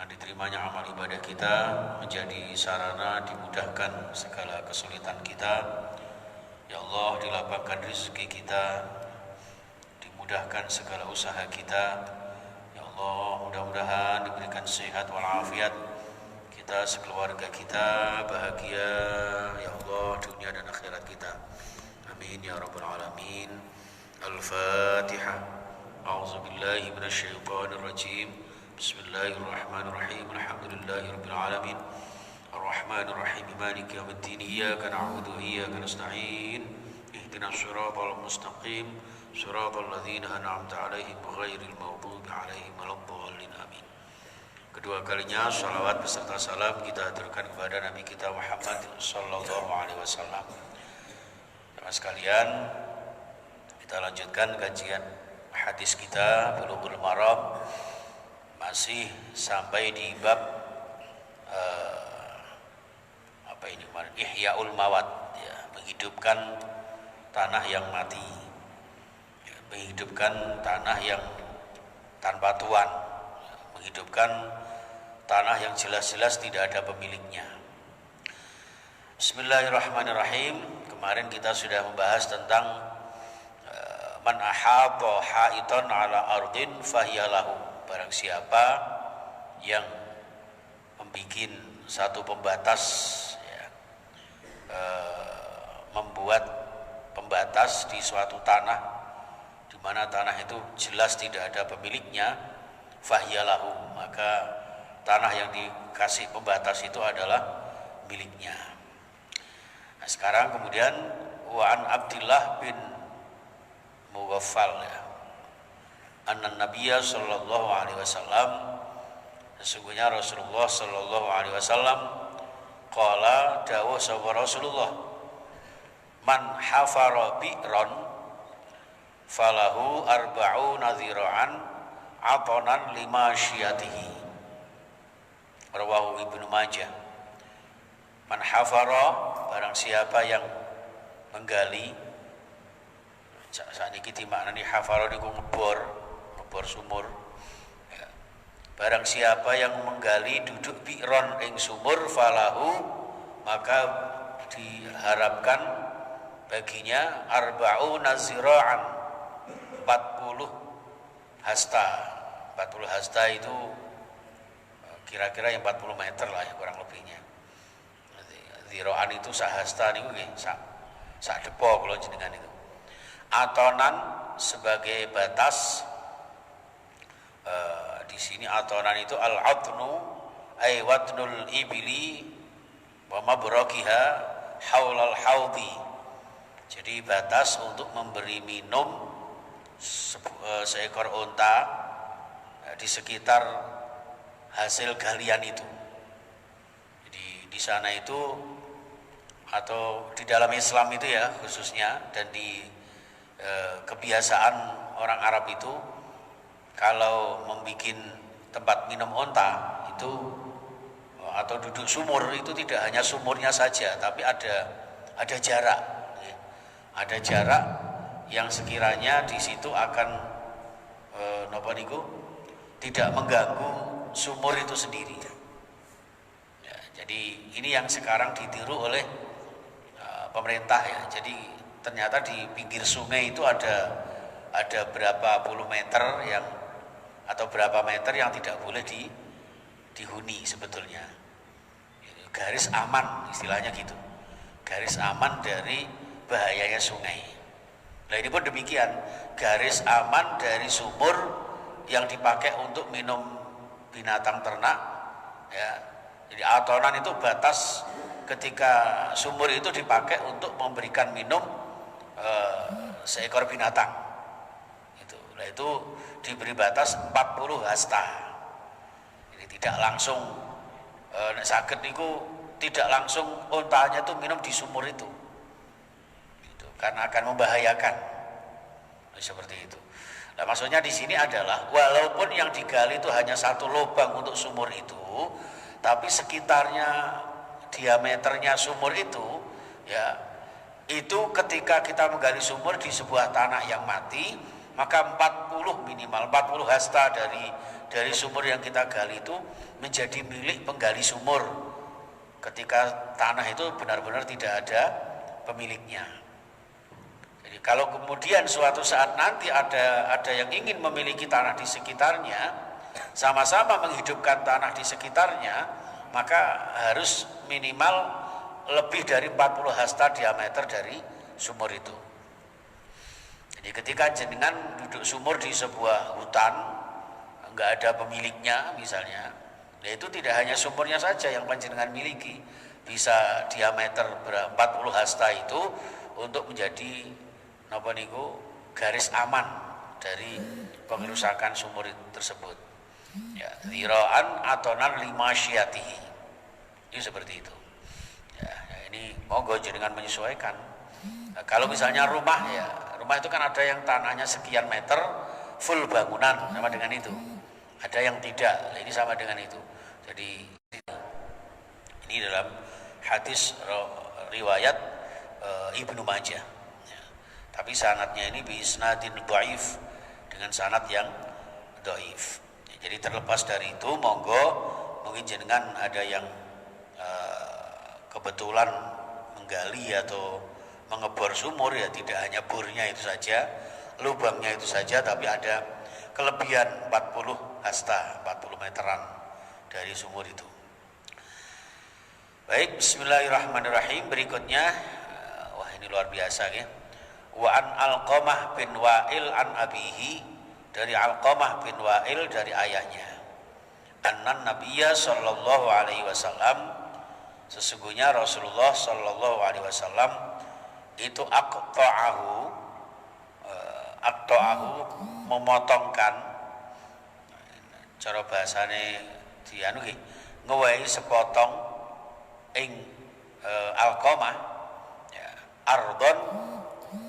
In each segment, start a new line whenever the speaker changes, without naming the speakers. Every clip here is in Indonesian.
dengan diterimanya amal ibadah kita menjadi sarana dimudahkan segala kesulitan kita. Ya Allah, dilapangkan rezeki kita, dimudahkan segala usaha kita. Ya Allah, mudah-mudahan diberikan sehat walafiat kita, sekeluarga kita bahagia. Ya Allah, dunia dan akhirat kita. Amin ya rabbal alamin. Al-Fatihah. A'udzubillahi minasyaitonir rajim. Bismillahirrahmanirrahim. Alhamdulillahirabbil alamin. Arrahmanir rahim. Maliki yaumiddin. Iyyaka na'budu wa iyyaka nasta'in. Ihdinas siratal mustaqim. Siratal ladzina an'amta 'alaihim ghairil maghdubi 'alaihim waladdallin. Amin. Kedua kalinya salawat beserta salam kita aturkan kepada Nabi kita Muhammad sallallahu alaihi wasallam. Teman sekalian, kita lanjutkan kajian hadis kita Bulughul Maram, masih sampai di bab Ihya'ul Mawat, ya, menghidupkan tanah yang mati, ya, menghidupkan tanah yang tanpa tuan, ya, menghidupkan tanah yang jelas-jelas tidak ada pemiliknya. Bismillahirrahmanirrahim. Kemarin kita sudah membahas tentang man ahata haitan ala ardin fahiyalahu. Barang siapa yang membuat satu pembatas, ya, membuat pembatas di suatu tanah di mana tanah itu jelas tidak ada pemiliknya, fahiyalahu, maka tanah yang dikasih pembatas itu adalah miliknya. Nah, sekarang kemudian wa an Abdullah bin Mughaffal, ya, anna Nabiyya sallallahu alaihi wasallam, sesungguhnya Rasulullah sallallahu alaihi wasallam qala, dawuh sapa Rasulullah, man hafara bi'ran falahu arba'una dzira'an atanan lima syiyatihi. Rawahu Ibnu Majah. Man hafara, barang siapa yang menggali, saat ini kita maknani hafara niku ngebor sumur, ya. Barang siapa yang menggali duduk bi'ron ing sumur, falahu, maka diharapkan baginya arba'una zira'an, 40 hasta. 40 hasta itu kira-kira yang 40 meter lah, ya, kurang lebihnya. Zira'an itu sahasta niku nggih, sak depo kula jenengan itu. Atonan sebagai batas, di sini atonan itu al-atnu ay watnul ibli wa mabrakiha haulal haudi. Jadi batas untuk memberi minum seekor unta di sekitar hasil galian itu. Jadi di sana itu, atau di dalam Islam itu, ya, khususnya, dan di kebiasaan orang Arab itu, kalau membuat tempat minum unta itu atau duduk sumur itu tidak hanya sumurnya saja, tapi ada jarak, ya. Ada jarak yang sekiranya di situ akan tidak mengganggu sumur itu sendiri, ya. Jadi ini yang sekarang ditiru oleh pemerintah, ya. Jadi ternyata di pinggir sungai itu ada berapa puluh meter atau berapa meter yang tidak boleh dihuni sebetulnya. Garis aman istilahnya gitu. Garis aman dari bahayanya sungai. Nah, ini pun demikian, garis aman dari sumur yang dipakai untuk minum binatang ternak, ya. Jadi atonan itu batas ketika sumur itu dipakai untuk memberikan minum seekor binatang itu. Nah, itu diberi batas 40 hasta. Jadi tidak langsung sakit niku, tidak langsung untanya itu minum di sumur itu, karena akan membahayakan. Nah, seperti itu. Nah, maksudnya di sini adalah walaupun yang digali itu hanya satu lubang untuk sumur itu, tapi sekitarnya, diameternya sumur itu, ya, itu ketika kita menggali sumur di sebuah tanah yang mati, maka 40 minimal 40 hasta dari sumur yang kita gali itu menjadi milik penggali sumur ketika tanah itu benar-benar tidak ada pemiliknya. Jadi kalau kemudian suatu saat nanti ada yang ingin memiliki tanah di sekitarnya, sama-sama menghidupkan tanah di sekitarnya, maka harus minimal lebih dari 40 hasta diameter dari sumur itu. Jadi ketika jenengan duduk sumur di sebuah hutan, nggak ada pemiliknya misalnya, ya itu tidak hanya sumurnya saja yang panjenengan miliki, bisa diameter 40 hasta itu untuk menjadi garis aman dari pengerusakan sumur tersebut. Ya, ziraan atonan lima syiatihi. Itu seperti itu. Ya, ini monggo jenengan menyesuaikan. Nah, kalau misalnya rumah itu kan ada yang tanahnya sekian meter full bangunan sama dengan itu. Ada yang tidak, ini sama dengan itu. Jadi ini dalam hadis riwayat Ibnu Majah. Ya. Tapi sanadnya ini bi isnadin dhaif, dengan sanad yang dhaif. Ya, jadi terlepas dari itu, monggo mungkin jenengan ada yang kebetulan menggali atau mengebor sumur, ya tidak hanya bornya itu saja, lubangnya itu saja, tapi ada kelebihan 40 hasta, 40 meteran dari sumur itu. Baik, bismillahirrahmanirrahim. Berikutnya, wah ini luar biasa ya. Wa an Alqamah bin Wa'il an abihi, dari Alqamah bin Wa'il dari ayahnya. Annan Nabiyya sallallahu alaihi wasallam, sesungguhnya Rasulullah sallallahu alaihi wasallam itu aqta'ahu memotongkan, cara bahasane dianu nggih, ngewehi sepotong ing Alqamah, ya, ardon,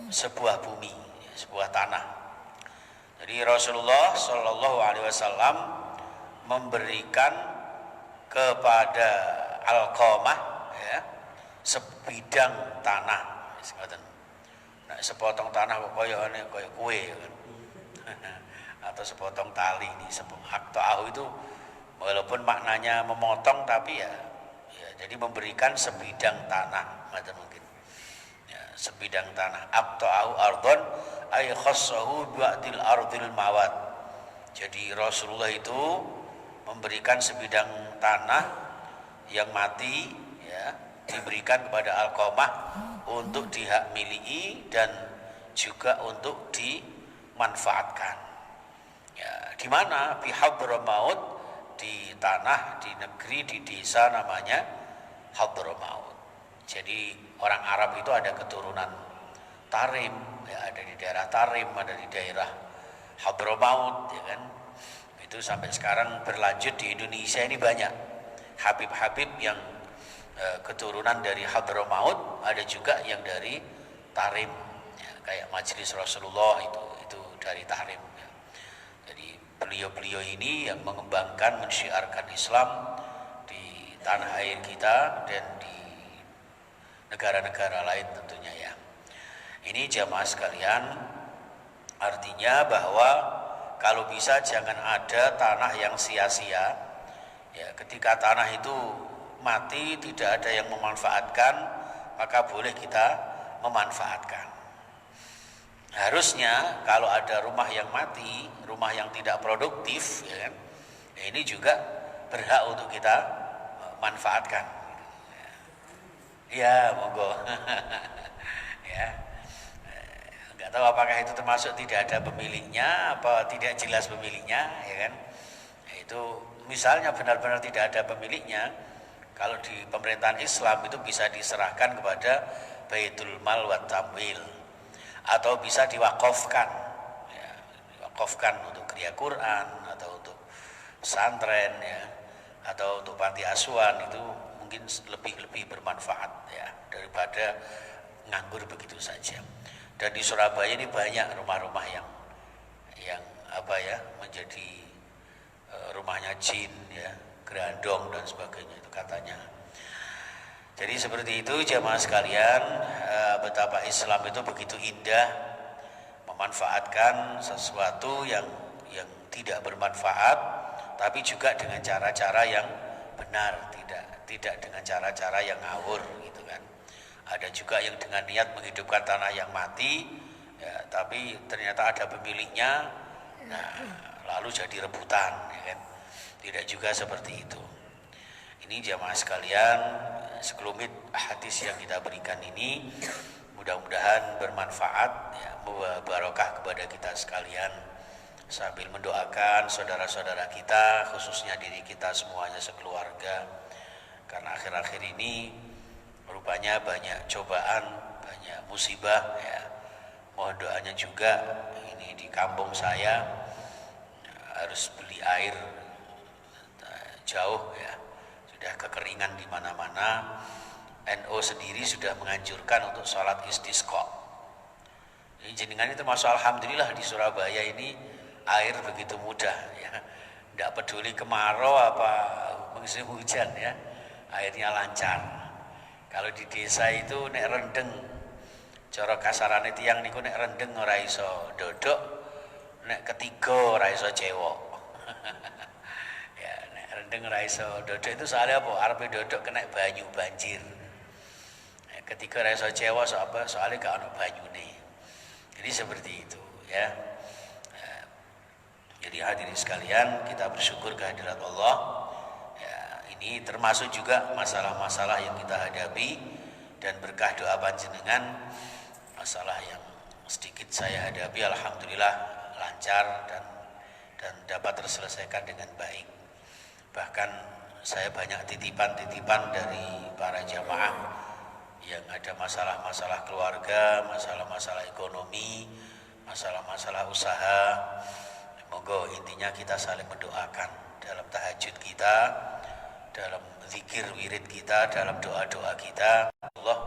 sebuah bumi, sebuah tanah. Jadi Rasulullah sallallahu alaihi wasallam memberikan kepada Alqamah, ya, sebidang tanah. Nah, sepotong tanah koyo kue kan. Atau sepotong tali ini, aqta'ahu itu walaupun maknanya memotong, tapi ya jadi memberikan sebidang tanah, mungkin. Ya, sebidang tanah. Aqta'ahu ardon ay khassahu ba'dil ardil mawad. Jadi Rasulullah itu memberikan sebidang tanah yang mati, ya, diberikan kepada Alqamah untuk dihak miliki dan juga untuk dimanfaatkan. Ya, di mana? Di Hadramaut, di tanah, di negeri, di desa namanya Hadramaut. Jadi orang Arab itu ada keturunan Tarim, ya, ada di daerah Tarim, ada di daerah Hadramaut, ya kan? Itu sampai sekarang berlanjut di Indonesia ini banyak Habib-habib yang keturunan dari Hadramaut, ada juga yang dari Tarim, ya, kayak Majelis Rasulullah itu dari Tarim, ya. Jadi beliau-beliau ini yang mengembangkan, mensyiarkan Islam di tanah air kita dan di negara-negara lain tentunya, ya. Ini jamaah sekalian, artinya bahwa kalau bisa jangan ada tanah yang sia-sia, ya. Ketika tanah itu mati, tidak ada yang memanfaatkan, maka boleh kita memanfaatkan. Harusnya kalau ada rumah yang mati, rumah yang tidak produktif, ya kan, ini juga berhak untuk kita manfaatkan. Ya, monggo. Ya, nggak tahu apakah itu termasuk tidak ada pemiliknya, apa tidak jelas pemiliknya, ya kan? Itu misalnya benar-benar tidak ada pemiliknya. Kalau di pemerintahan Islam itu bisa diserahkan kepada Baitul Mal wa Tamwil, atau bisa diwakafkan, ya, diwakafkan untuk kriya Quran atau untuk pesantren, ya, atau untuk panti asuhan. Itu mungkin lebih bermanfaat, ya, daripada nganggur begitu saja. Dan di Surabaya ini banyak rumah-rumah yang menjadi rumahnya jin, ya, gerandong dan sebagainya itu katanya. Jadi seperti itu jamaah sekalian, betapa Islam itu begitu indah memanfaatkan sesuatu yang tidak bermanfaat, tapi juga dengan cara-cara yang benar, tidak dengan cara-cara yang ngawur gitu kan. Ada juga yang dengan niat menghidupkan tanah yang mati, ya, tapi ternyata ada pemiliknya, nah, lalu jadi rebutan, ya kan? Tidak juga seperti itu. Ini jamaah sekalian, sekelumit hadis yang kita berikan ini mudah-mudahan bermanfaat, ya, barokah kepada kita sekalian, sambil mendoakan saudara-saudara kita, khususnya diri kita semuanya sekeluarga, karena akhir-akhir ini rupanya banyak cobaan, banyak musibah, ya. Mohon doanya juga. Ini di kampung saya harus beli air jauh, ya, sudah kekeringan di mana-mana. NU sendiri sudah menganjurkan untuk sholat istisqa. Jadi jenengan itu masuk, alhamdulillah di Surabaya ini air begitu mudah, ya, tidak peduli kemarau apa musim hujan, ya, airnya lancar. Kalau di desa itu nek rendeng, cara kasarane tiyang niku nek rendeng ora iso dodok, nek ketiga ora iso cewok. Ya, nek rendeng ora iso dodok itu soalnya apa? Arepe dodok kena banyu banjir. Ketika rasa cewek soalnya gak ada banyune. Jadi seperti itu, ya. Jadi hadirin sekalian, kita bersyukur kehadirat Allah, ya. Ini termasuk juga masalah-masalah yang kita hadapi, dan berkah doa panjenengan, masalah yang sedikit saya hadapi alhamdulillah lancar dan dapat terselesaikan dengan baik. Bahkan saya banyak titipan-titipan dari para jamaah yang ada masalah-masalah keluarga, masalah-masalah ekonomi, masalah-masalah usaha. Monggo intinya kita saling mendoakan dalam tahajud kita, dalam zikir wirid kita, dalam doa-doa kita. Allah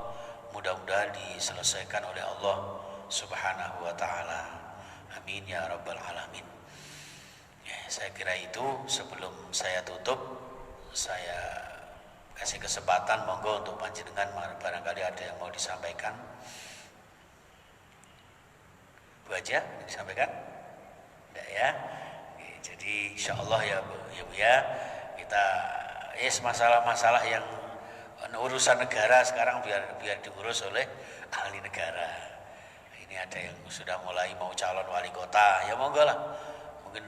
mudah-mudahan diselesaikan oleh Allah Subhanahu wa taala. Amin ya rabbal alamin. Ya, saya kira itu. Sebelum saya tutup, saya kasih kesempatan monggo untuk panjenengan, barangkali ada yang mau disampaikan. Bu aja disampaikan? Enggak, ya. Oke, jadi insyaallah ya Bu ya, kita masalah-masalah yang urusan negara sekarang biar diurus oleh ahli negara. Ini ada yang sudah mulai mau calon wali kota, ya monggo lah. Mungkin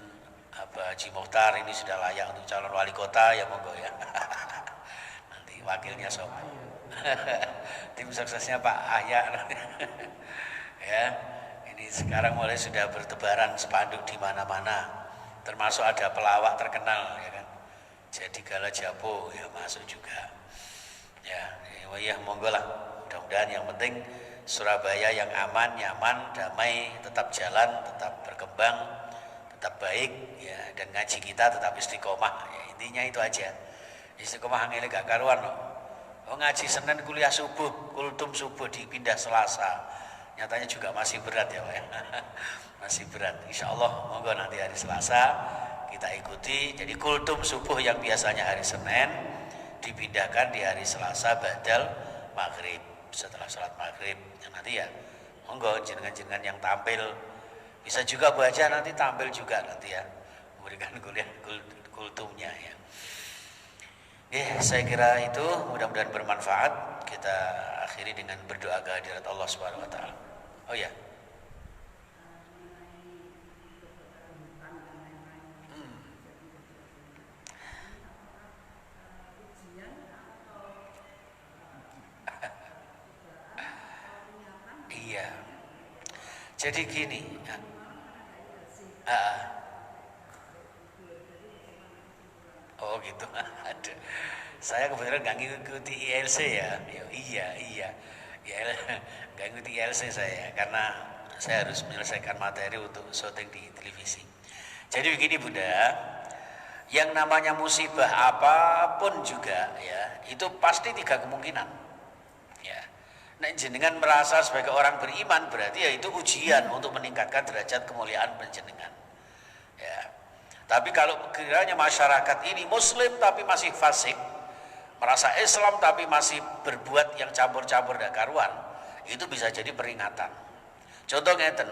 Haji Mukhtar ini sudah layak untuk calon wali kota, ya monggo ya. Wakilnya sob. Tim suksesnya Pak Ahya. Ya, ini sekarang mulai sudah bertebaran spanduk di mana-mana, termasuk ada pelawak terkenal, ya kan. Jadi Gala Japo ya masuk juga. Ya monggo lah. Mudah-mudahan yang penting Surabaya yang aman, nyaman, damai, tetap jalan, tetap berkembang, tetap baik, ya, dan ngaji kita tetap istiqomah. Ya, intinya itu aja. Istiqomah angel gak karuan loh. Ngaji Senin, kuliah subuh, kultum subuh dipindah Selasa. Nyatanya juga masih berat ya Pak ya. Masih berat. Insya Allah monggo nanti hari Selasa kita ikuti. Jadi kultum subuh yang biasanya hari Senin dipindahkan di hari Selasa badal maghrib, setelah sholat maghrib. Nanti ya monggo jenengan-jenengan yang tampil, bisa juga Bu Haja nanti tampil juga nanti ya, memberikan kuliah kultumnya ya. Saya kira itu mudah-mudahan bermanfaat. Kita akhiri dengan berdoa kehadirat Allah Subhanahu wa taala. Oh ya. Iya. Jadi gini. Oh gitu. Aduh. Saya kebetulan nggak ngikuti ILC ya. Iya. Nggak ngikuti ILC saya karena saya harus menyelesaikan materi untuk syuting di televisi. Jadi begini Bunda, yang namanya musibah apapun juga ya, itu pasti 3 kemungkinan. Ya. Nah, jenengan merasa sebagai orang beriman berarti ya itu ujian untuk meningkatkan derajat kemuliaan panjenengan. Ya. Tapi kalau kiranya masyarakat ini muslim tapi masih fasik, merasa Islam tapi masih berbuat yang campur-campur dak karuan, itu bisa jadi peringatan. Contoh ngeten,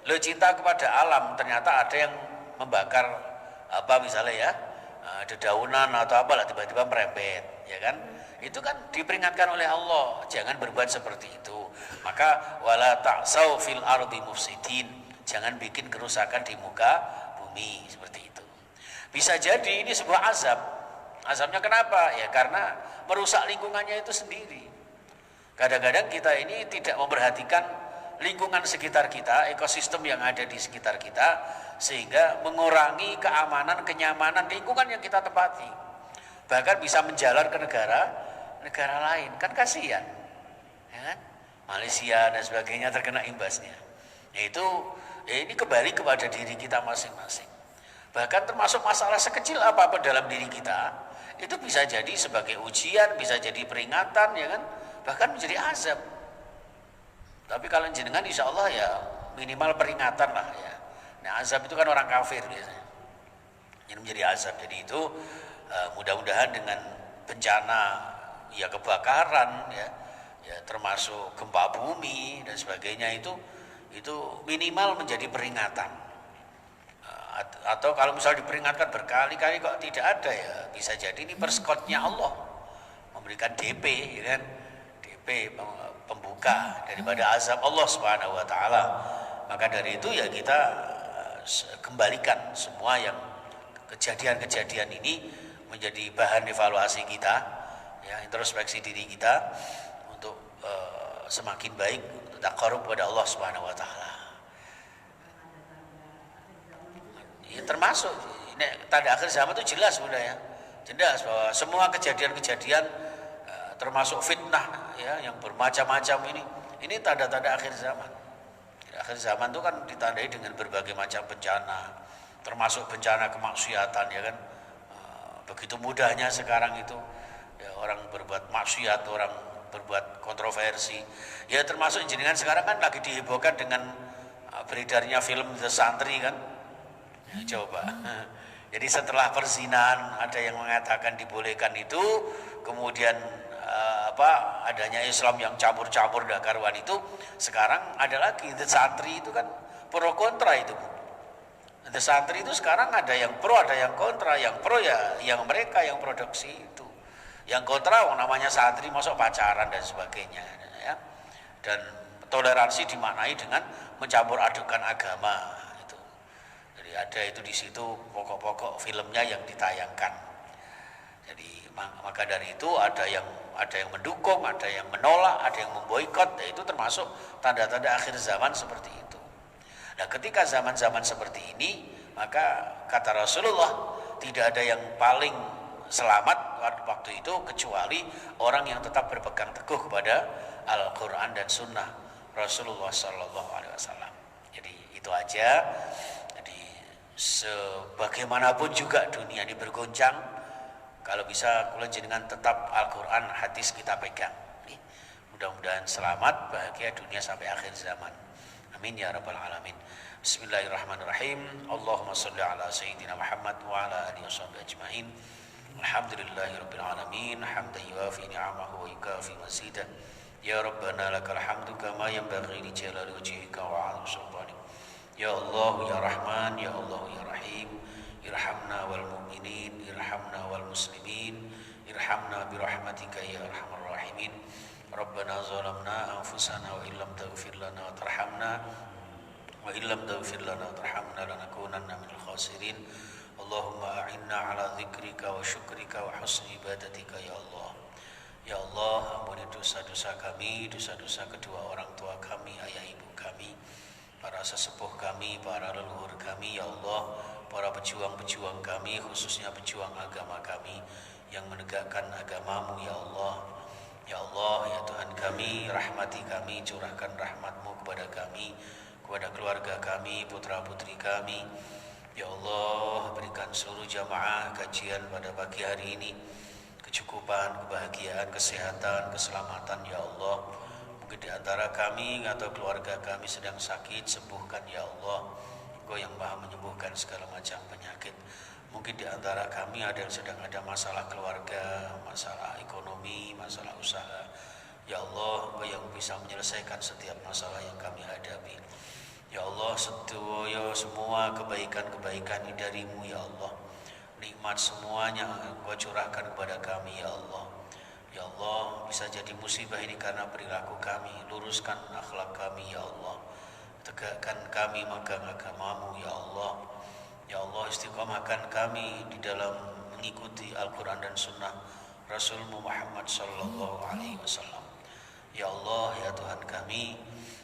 Lo cinta kepada alam, ternyata ada yang membakar apa misalnya ya, dedaunan atau apalah tiba-tiba merembet, ya kan? Itu kan diperingatkan oleh Allah, jangan berbuat seperti itu. Maka wala ta'sau fil ardi mufsidin, jangan bikin kerusakan di muka bumi seperti itu. Bisa jadi ini sebuah azab. Azabnya kenapa? Ya karena merusak lingkungannya itu sendiri. Kadang-kadang kita ini tidak memperhatikan lingkungan sekitar kita, ekosistem yang ada di sekitar kita, sehingga mengurangi keamanan, kenyamanan lingkungan yang kita tempati. Bahkan bisa menjalar ke negara lain, kan kasihan, ya kan? Malaysia dan sebagainya terkena imbasnya. Yaitu ini kembali kepada diri kita masing-masing. Bahkan termasuk masalah sekecil apapun dalam diri kita, itu bisa jadi sebagai ujian, bisa jadi peringatan, ya kan? Bahkan menjadi azab. Tapi kalau jenengan insya Allah ya minimal peringatan lah ya. Nah azab itu kan orang kafir biasanya. Ini menjadi azab. Jadi itu mudah-mudahan dengan bencana ya kebakaran ya termasuk gempa bumi dan sebagainya itu minimal menjadi peringatan. Atau kalau misalnya diperingatkan berkali-kali kok tidak ada ya bisa jadi ini perskotnya Allah memberikan DP ya kan, DP pembuka daripada azab Allah Subhanahu wa taala. Maka dari itu ya kita kembalikan semua yang kejadian-kejadian ini menjadi bahan evaluasi kita, ya introspeksi diri kita untuk semakin baik untuk taqarrub kepada Allah Subhanahu wa taala. Ya, termasuk ini tanda akhir zaman itu jelas sudah ya. Jelas bahwa semua kejadian-kejadian termasuk fitnah ya yang bermacam-macam ini tanda-tanda akhir zaman. Akhir zaman itu kan ditandai dengan berbagai macam bencana, termasuk bencana kemaksiatan ya kan. Begitu mudahnya sekarang itu ya, orang berbuat maksiat, orang berbuat kontroversi. Ya termasuk jenengan sekarang kan lagi dihebohkan dengan beredarnya film The Santri kan. Ya, coba. Jadi setelah perzinahan ada yang mengatakan dibolehkan itu, kemudian adanya Islam yang campur-campur dan karuan itu, sekarang ada lagi The Santri itu kan pro kontra itu. The Santri itu sekarang ada yang pro, ada yang kontra. Yang pro ya yang mereka yang produksi itu. Yang kontra namanya santri masuk pacaran dan sebagainya ya. Dan toleransi dimaknai dengan mencampur adukan agama itu. Jadi ada itu di situ pokok-pokok filmnya yang ditayangkan. Jadi maka dari itu ada yang mendukung, ada yang menolak, ada yang memboikot, ya itu termasuk tanda-tanda akhir zaman seperti itu. Nah, ketika zaman-zaman seperti ini, maka kata Rasulullah tidak ada yang paling selamat waktu itu kecuali orang yang tetap berpegang teguh kepada Al-Quran dan Sunnah Rasulullah Sallallahu Alaihi Wasallam. Jadi itu aja. Jadi sebagaimanapun juga dunia ini bergoncang, kalau bisa kula jenengan tetap Al-Quran, hadis kita pegang. Mudah-mudahan selamat, bahagia dunia sampai akhir zaman. Amin ya rabbal alamin. Bismillahirrahmanirrahim. Allahumma salli ala sayyidina Muhammad wa ala alihi washabbihi ajmain. Alhamdulillahirabbil alamin. Hamdan yuwafi ni'amahu wa yukafi mazidah. Ya Rabbana lakal hamdu kama yanbaghi li jalali wajhika wa 'azimi sultanik. Ya Allah ya Rahman, ya Allah ya Rahim. Irhamna wal mu'minin, irhamna wal muslimin, irhamna bi rahmatika ya arhamar rahimin. Rabbana zalamna anfusana wa illam taghfir lana wa tarhamna wa illam taghfir lana wa tarhamna lanakunanna minal khasirin. Allahumma a'inna ala dzikrika wa syukrika wa husni ibadatika ya Allah. Ya Allah, ampuni dosa-dosa kami, dosa-dosa kedua orang tua kami, ayah ibu kami, para sesepuh kami, para leluhur kami ya Allah, para pejuang-pejuang kami, khususnya pejuang agama kami yang menegakkan agamamu ya Allah. Ya Allah, ya Tuhan kami, rahmati kami, curahkan rahmat-Mu kepada kami, kepada keluarga kami, putra-putri kami. Ya Allah, berikan seluruh jamaah kajian pada pagi hari ini kecukupan, kebahagiaan, kesehatan, keselamatan ya Allah. Mungkin di antara kami atau keluarga kami sedang sakit, sembuhkan ya Allah. Engkau yang maha menyembuhkan segala macam penyakit. Mungkin di antara kami ada yang sedang ada masalah keluarga, masalah ekonomi, masalah usaha. Ya Allah, Engkau yang bisa menyelesaikan setiap masalah yang kami hadapi. Ya Allah, sedaya semua kebaikan-kebaikan darimu ya Allah. Nikmat semuanya Engkau curahkan kepada kami ya Allah. Ya Allah, bisa jadi musibah ini karena perilaku kami. Luruskan akhlak kami ya Allah. Tegakkan kami megang agamamu ya Allah. Ya Allah, istiqomahkan kami di dalam mengikuti Al-Quran dan Sunnah Rasulmu Muhammad Sallallahu Alaihi Wasallam. Ya Allah, ya Tuhan kami,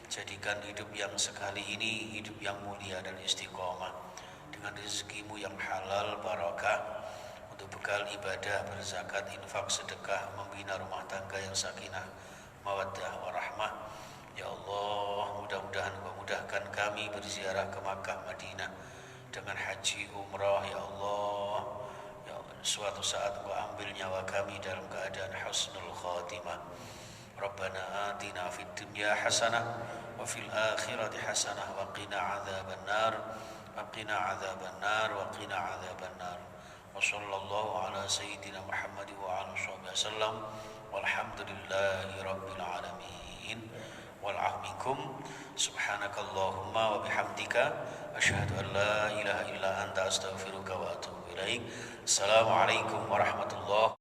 jadikan hidup yang sekali ini hidup yang mulia dan istiqomah dengan rezekimu yang halal barakah untuk bekal ibadah, berzakat, infak, sedekah, membina rumah tangga yang sakinah, mawaddah, warahmah. Ya Allah, mudah-mudahan Engkau mudahkan kami berziarah ke Makkah, Madinah dengan haji, umrah, ya Allah. Ya Allah, suatu saat Engkau ambil nyawa kami dalam keadaan husnul khatimah. Rabbana atina fid dunya hasanah wa fil akhirati hasanah wa qina adzaban nar wa qina adzaban nar wa qina adzaban nar. Wa sallallahu ala sayyidina Muhammad wa ala sahbihi wasallam walhamdulillahi rabbil alamin. Wal minkum subhanakallahumma wa bihamdika asyhadu an la ilaha illa anta astaghfiruka wa atubu ilaik. Assalamualaikum warahmatullahi